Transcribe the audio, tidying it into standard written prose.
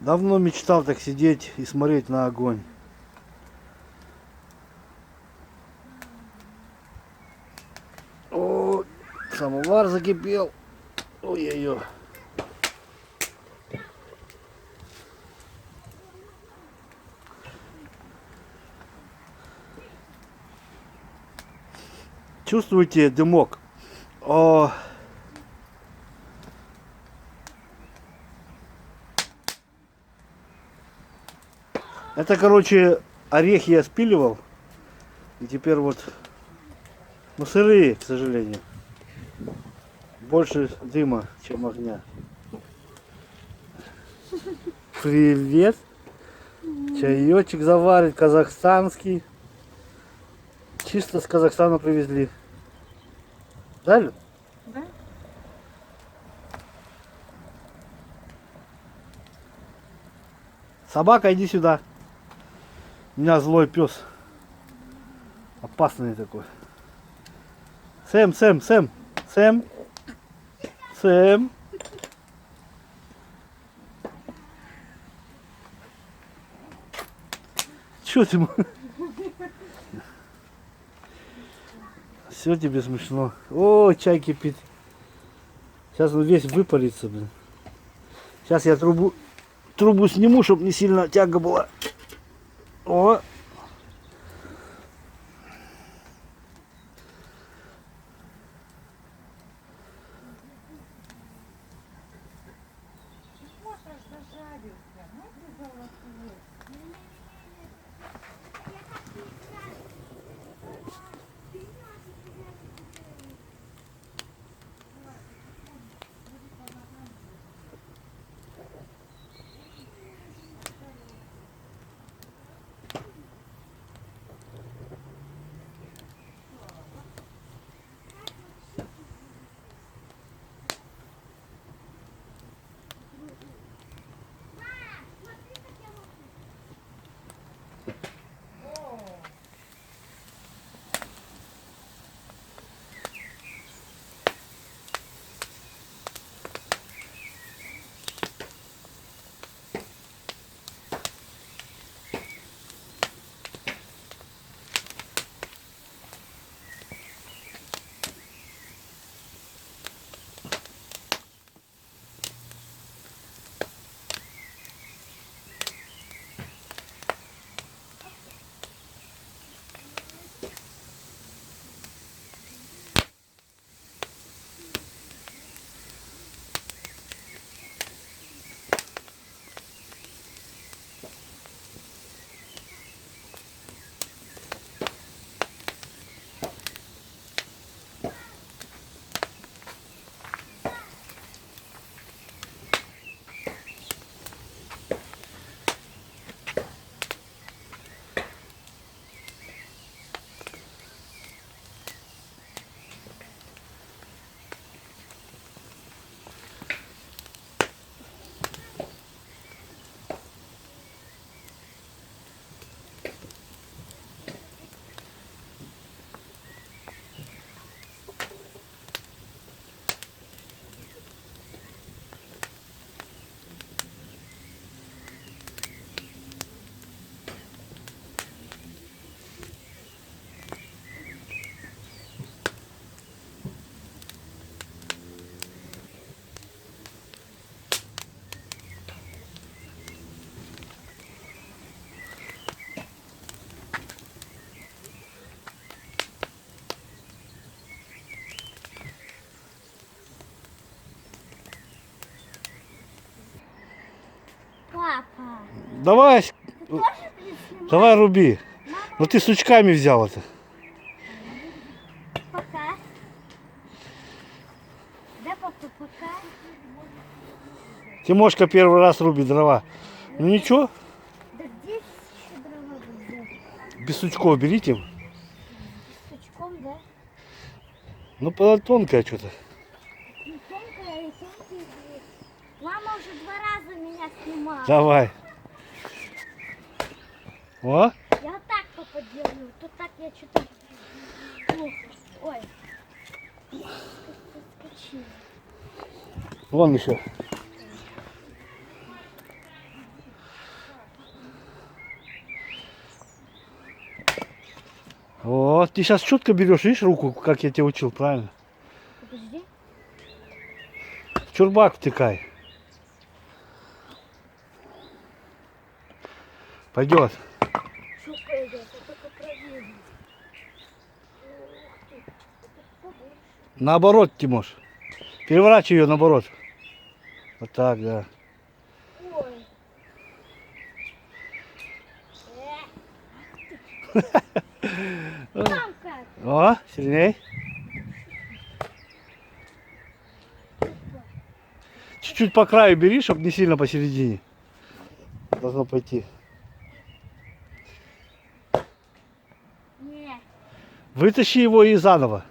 Давно мечтал так сидеть и смотреть на огонь. О, самовар закипел. Ой-ой-ой. Чувствуете дымок? О, это, короче, орехи я спиливал. И теперь вот, ну, сырые, к сожалению. Больше дыма, чем огня. Привет. Чаечек заварит, казахстанский. Чисто с Казахстана привезли. Да, Лю? Да? Собака, иди сюда. У меня злой пес. Опасный такой. Сэм, Сэм, Сэм, Сэм, Сэм. Чё ты? Все тебе смешно. О, чай кипит. Сейчас он весь выпарится, блин. Сейчас я трубу сниму, чтобы не сильно тяга была. О! Папа, Давай, ты тоже будешь снимать? давай руби. Мама, Ну ты сучками взял это. пока. Да, папа, пока. Тимошка первый раз рубит дрова. Ну ничего, Да здесь еще дрова будет. без сучков берите. С сучком, да? Ну, тонкое что-то. Ну, тонкая и тонкая будет. Мама уже 2 раза меня снимала. Давай. О, Я вот так, папа, делаю. То так я что-то плохо. Ой. Соскочила. вон еще. ты сейчас четко берешь, видишь, руку, как я тебя учил, правильно? Подожди. В чурбак втыкай. Пойдет. Что пойдет? Я только проверю. Ух ты. Это побольше. Наоборот, Тимош. Переворачивай ее наоборот. Вот так, да. Ой. Там как? О, сильней. Чуть-чуть по краю бери, чтобы не сильно посередине. Должно пойти. Не. Вытащи его и заново.